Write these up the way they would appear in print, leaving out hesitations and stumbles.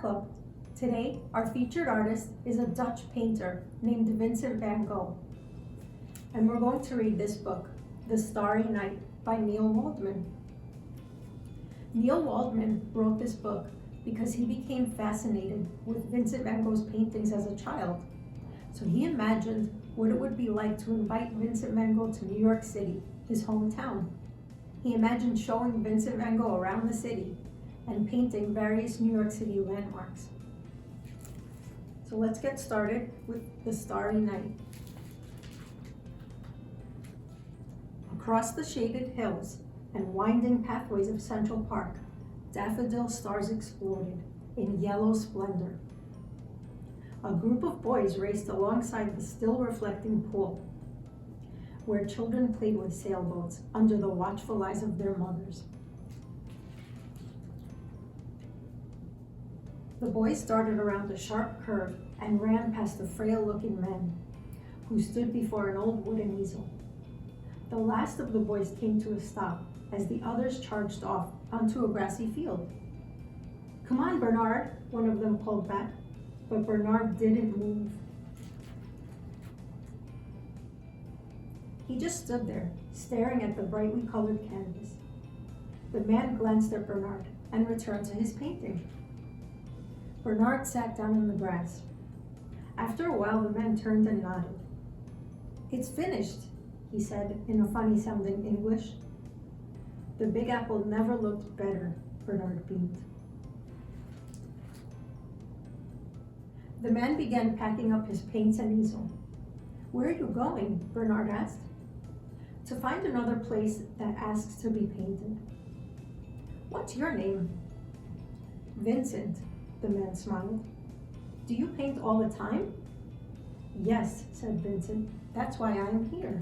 Club. Today, our featured artist is a Dutch painter named Vincent van Gogh. And we're going to read this book, The Starry Night by Neil Waldman. Neil Waldman wrote this book because he became fascinated with Vincent van Gogh's paintings as a child. So he imagined what it would be like to invite Vincent van Gogh to New York City, his hometown. He imagined showing Vincent van Gogh around the city and painting various New York City landmarks. So let's get started with The Starry Night. Across the shaded hills and winding pathways of Central Park, daffodil stars exploded in yellow splendor. A group of boys raced alongside the still reflecting pool, where children played with sailboats under the watchful eyes of their mothers. The boys darted around a sharp curve and ran past the frail-looking men, who stood before an old wooden easel. The last of the boys came to a stop as the others charged off onto a grassy field. "Come on, Bernard," one of them called back, but Bernard didn't move. He just stood there, staring at the brightly colored canvas. The man glanced at Bernard and returned to his painting. Bernard sat down in the grass. After a while, the man turned and nodded. "It's finished," he said in a funny-sounding English. "The Big Apple never looked better," Bernard beamed. The man began packing up his paints and easel. "Where are you going?" Bernard asked. "To find another place that asks to be painted." "What's your name?" "Vincent," the man smiled. "Do you paint all the time?" "Yes," said Vincent. "That's why I am here."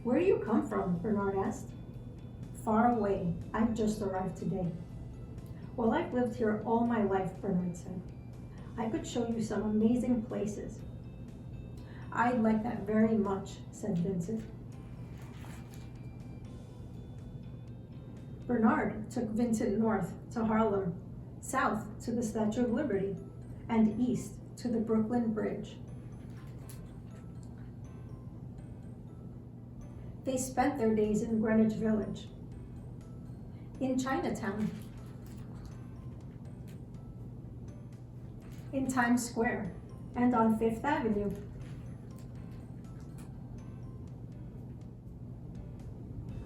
"Where do you come from?" Bernard asked. "Far away. I've just arrived today." "Well, I've lived here all my life," Bernard said. "I could show you some amazing places." "I'd like that very much," said Vincent. Bernard took Vincent north to Harlem, south to the Statue of Liberty, and east to the Brooklyn Bridge. They spent their days in Greenwich Village, in Chinatown, in Times Square, and on Fifth Avenue.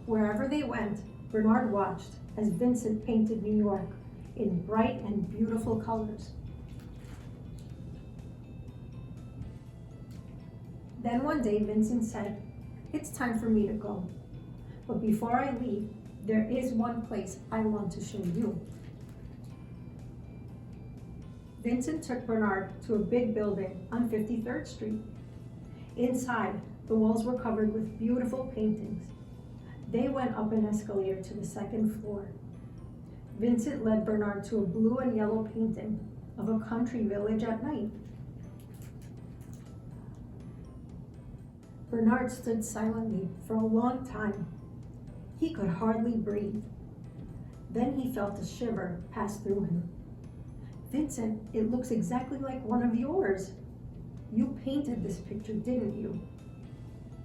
Wherever they went, Bernard watched as Vincent painted New York in bright and beautiful colors. Then one day, Vincent said, "It's time for me to go. But before I leave, there is one place I want to show you." Vincent took Bernard to a big building on 53rd Street. Inside, the walls were covered with beautiful paintings. They went up an escalator to the second floor. Vincent led Bernard to a blue and yellow painting of a country village at night. Bernard stood silently for a long time. He could hardly breathe. Then he felt a shiver pass through him. "Vincent, it looks exactly like one of yours. You painted this picture, didn't you?"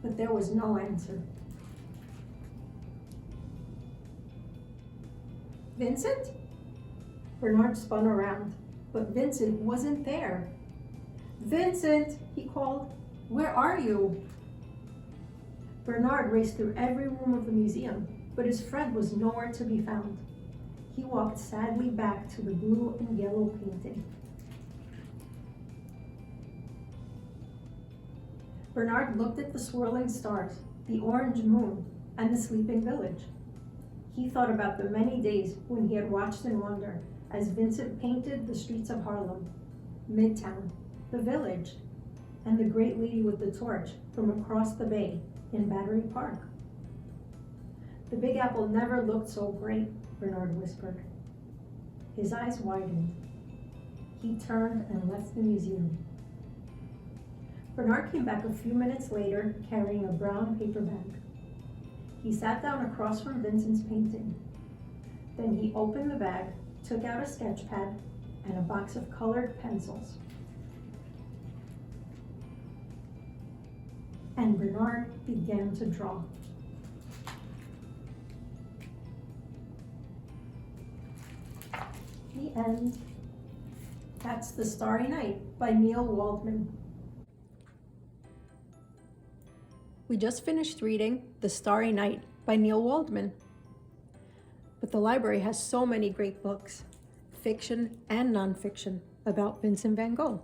But there was no answer. "Vincent?" Bernard spun around, but Vincent wasn't there. "Vincent," he called, "where are you?" Bernard raced through every room of the museum, but his friend was nowhere to be found. He walked sadly back to the blue and yellow painting. Bernard looked at the swirling stars, the orange moon, and the sleeping village. He thought about the many days when he had watched in wonder as Vincent painted the streets of Harlem, Midtown, the village, and the great lady with the torch from across the bay in Battery Park. "The Big Apple never looked so great," Bernard whispered. His eyes widened. He turned and left the museum. Bernard came back a few minutes later carrying a brown paper bag. He sat down across from Vincent's painting. Then he opened the bag took out a sketch pad and a box of colored pencils. And Bernard began to draw. The end. That's The Starry Night by Neil Waldman. We just finished reading The Starry Night by Neil Waldman. But the library has so many great books, fiction and nonfiction, about Vincent van Gogh.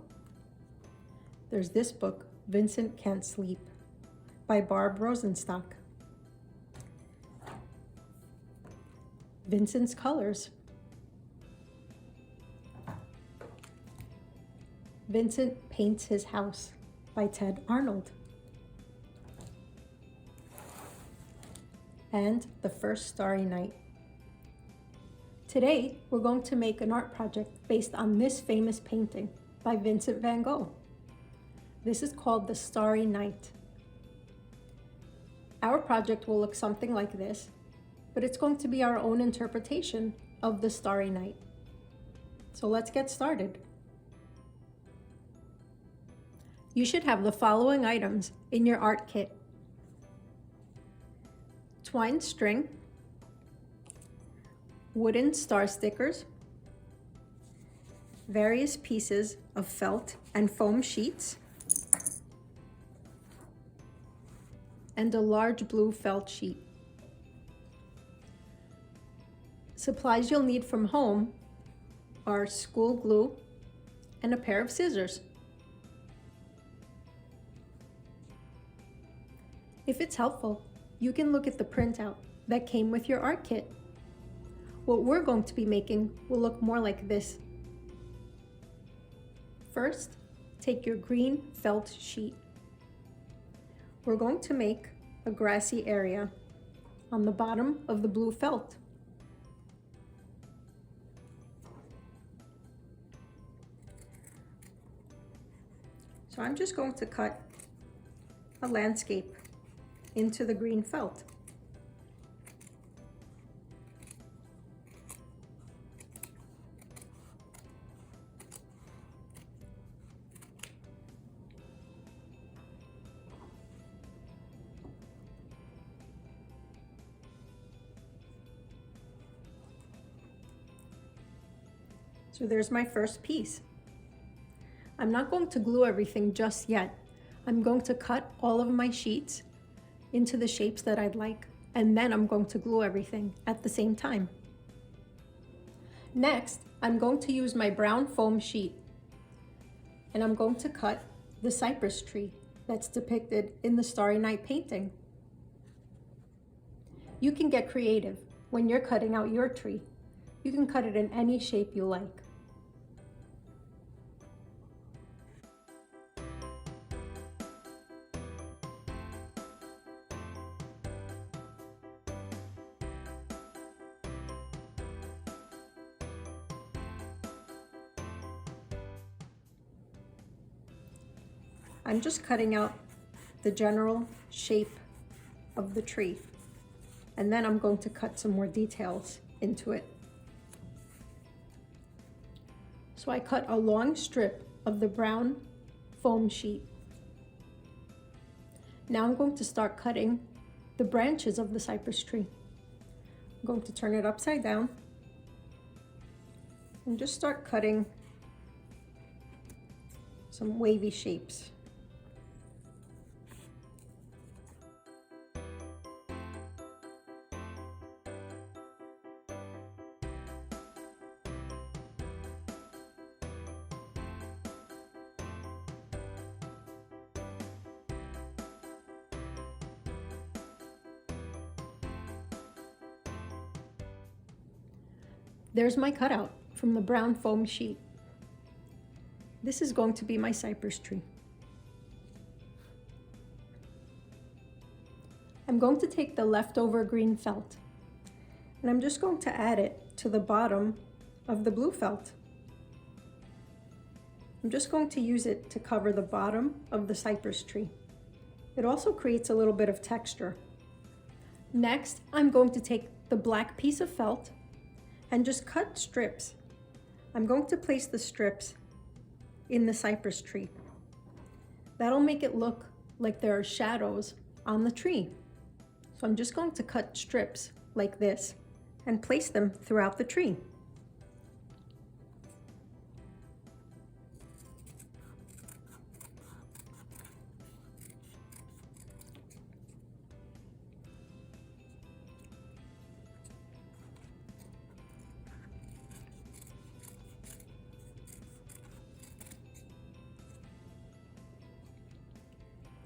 There's this book, Vincent Can't Sleep, by Barb Rosenstock. Vincent's Colors. Vincent Paints His House by Ted Arnold. And The First Starry Night. Today, we're going to make an art project based on this famous painting by Vincent van Gogh. This is called The Starry Night. Our project will look something like this, but it's going to be our own interpretation of The Starry Night. So let's get started. You should have the following items in your art kit: twine string, wooden star stickers, various pieces of felt and foam sheets, and a large blue felt sheet. Supplies you'll need from home are school glue and a pair of scissors. If it's helpful, you can look at the printout that came with your art kit. What we're going to be making will look more like this. First, take your green felt sheet. We're going to make a grassy area on the bottom of the blue felt. So I'm just going to cut a landscape into the green felt. So there's my first piece. I'm not going to glue everything just yet. I'm going to cut all of my sheets into the shapes that I'd like, and then I'm going to glue everything at the same time. Next, I'm going to use my brown foam sheet, and I'm going to cut the cypress tree that's depicted in the Starry Night painting. You can get creative when you're cutting out your tree. You can cut it in any shape you like. I'm just cutting out the general shape of the tree, and then I'm going to cut some more details into it. So I cut a long strip of the brown foam sheet. Now I'm going to start cutting the branches of the cypress tree. I'm going to turn it upside down and just start cutting some wavy shapes. There's my cutout from the brown foam sheet. This is going to be my cypress tree. I'm going to take the leftover green felt, and I'm just going to add it to the bottom of the blue felt. I'm just going to use it to cover the bottom of the cypress tree. It also creates a little bit of texture. Next, I'm going to take the black piece of felt and just cut strips. I'm going to place the strips in the cypress tree. That'll make it look like there are shadows on the tree. So I'm just going to cut strips like this and place them throughout the tree.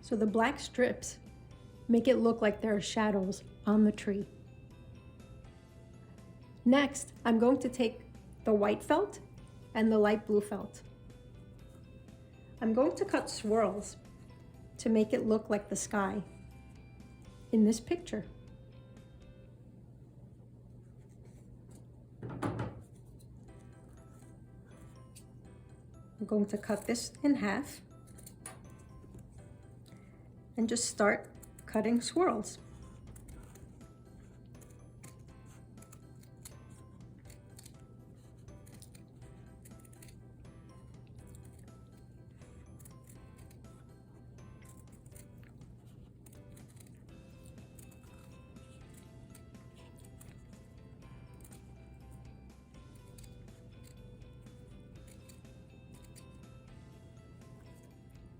So the black strips make it look like there are shadows on the tree. Next, I'm going to take the white felt and the light blue felt. I'm going to cut swirls to make it look like the sky in this picture. I'm going to cut this in half and just start cutting swirls.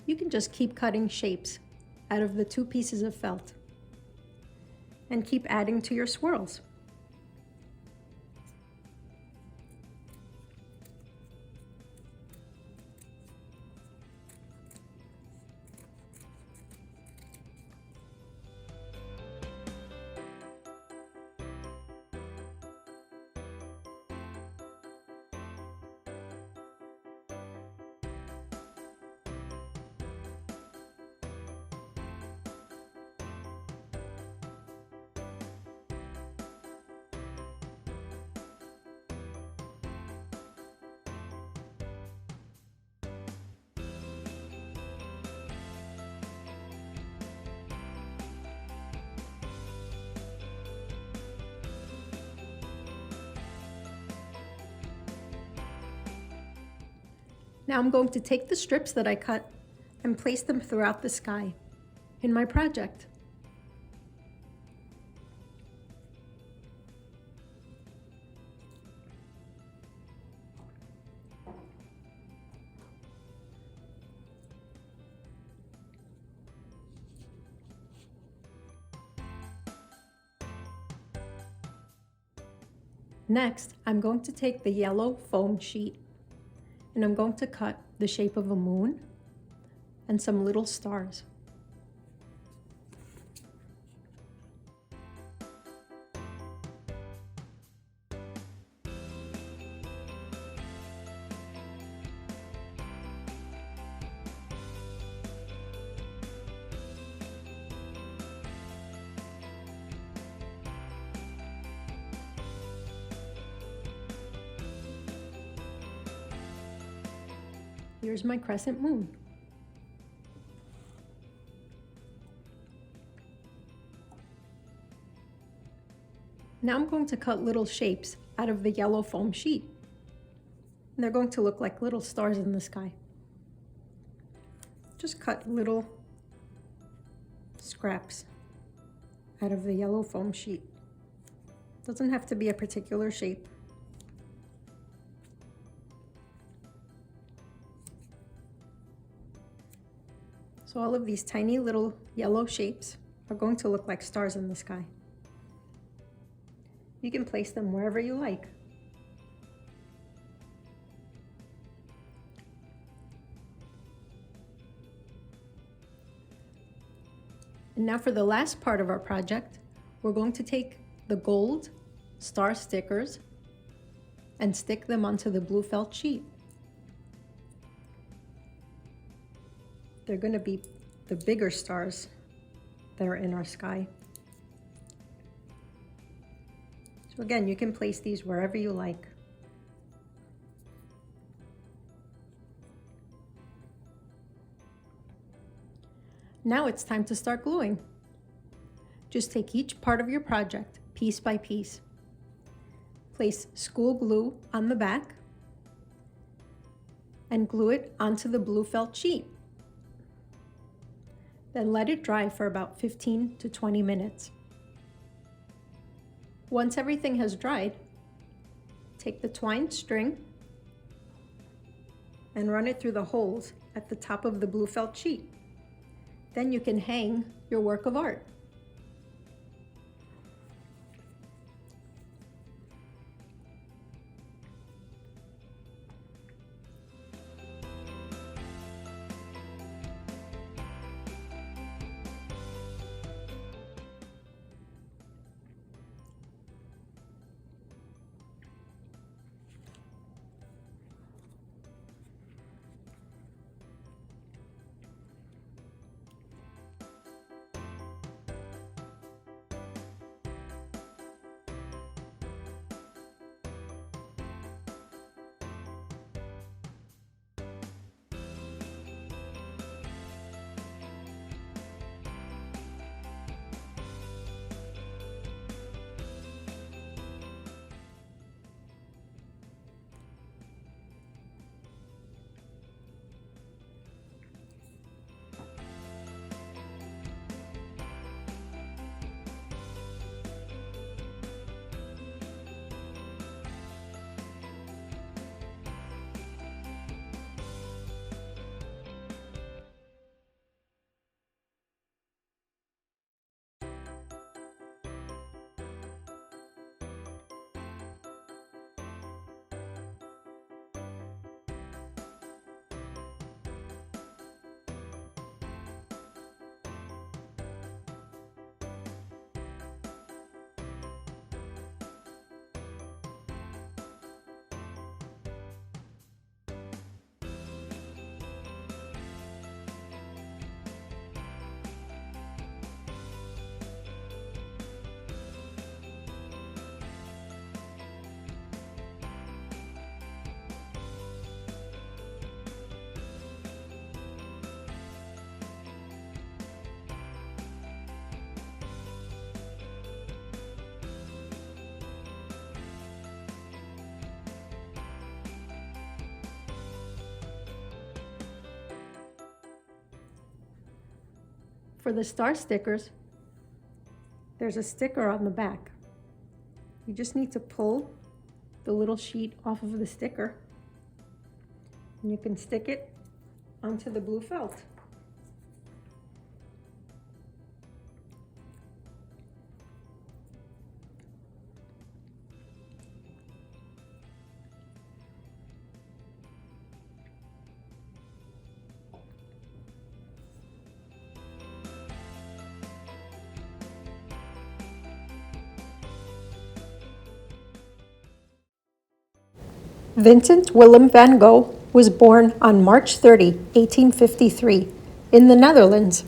You can just keep cutting shapes out of the two pieces of felt and keep adding to your swirls. Now I'm going to take the strips that I cut and place them throughout the sky in my project. Next, I'm going to take the yellow foam sheet and I'm going to cut the shape of a moon and some little stars. Here's my crescent moon. Now I'm going to cut little shapes out of the yellow foam sheet. And they're going to look like little stars in the sky. Just cut little scraps out of the yellow foam sheet. Doesn't have to be a particular shape. So all of these tiny little yellow shapes are going to look like stars in the sky. You can place them wherever you like. And now for the last part of our project, we're going to take the gold star stickers and stick them onto the blue felt sheet. They're going to be the bigger stars that are in our sky. So again, you can place these wherever you like. Now it's time to start gluing. Just take each part of your project, piece by piece. place school glue on the back and glue it onto the blue felt sheet. Then let it dry for about 15 to 20 minutes. Once everything has dried, take the twine string and run it through the holes at the top of the blue felt sheet. Then you can hang your work of art. For the star stickers, there's a sticker on the back. You just need to pull the little sheet off of the sticker and you can stick it onto the blue felt. Vincent Willem van Gogh was born on March 30, 1853, in the Netherlands.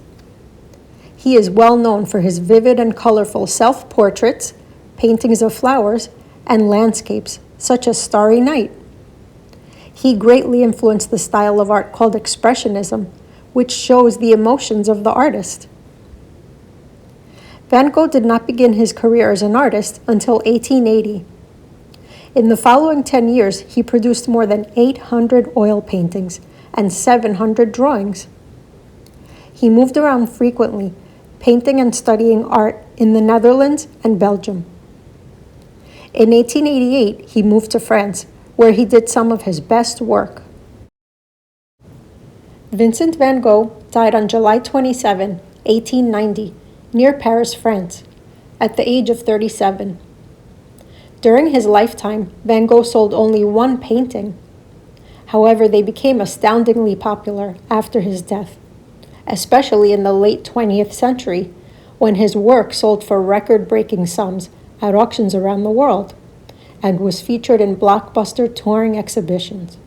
He is well known for his vivid and colorful self-portraits, paintings of flowers, and landscapes, such as Starry Night. He greatly influenced the style of art called Expressionism, which shows the emotions of the artist. Van Gogh did not begin his career as an artist until 1880. In the following 10 years, he produced more than 800 oil paintings and 700 drawings. He moved around frequently, painting and studying art in the Netherlands and Belgium. In 1888, he moved to France, where he did some of his best work. Vincent van Gogh died on July 27, 1890, near Paris, France, at the age of 37. During his lifetime, Van Gogh sold only one painting. However, they became astoundingly popular after his death, especially in the late 20th century, when his work sold for record-breaking sums at auctions around the world and was featured in blockbuster touring exhibitions.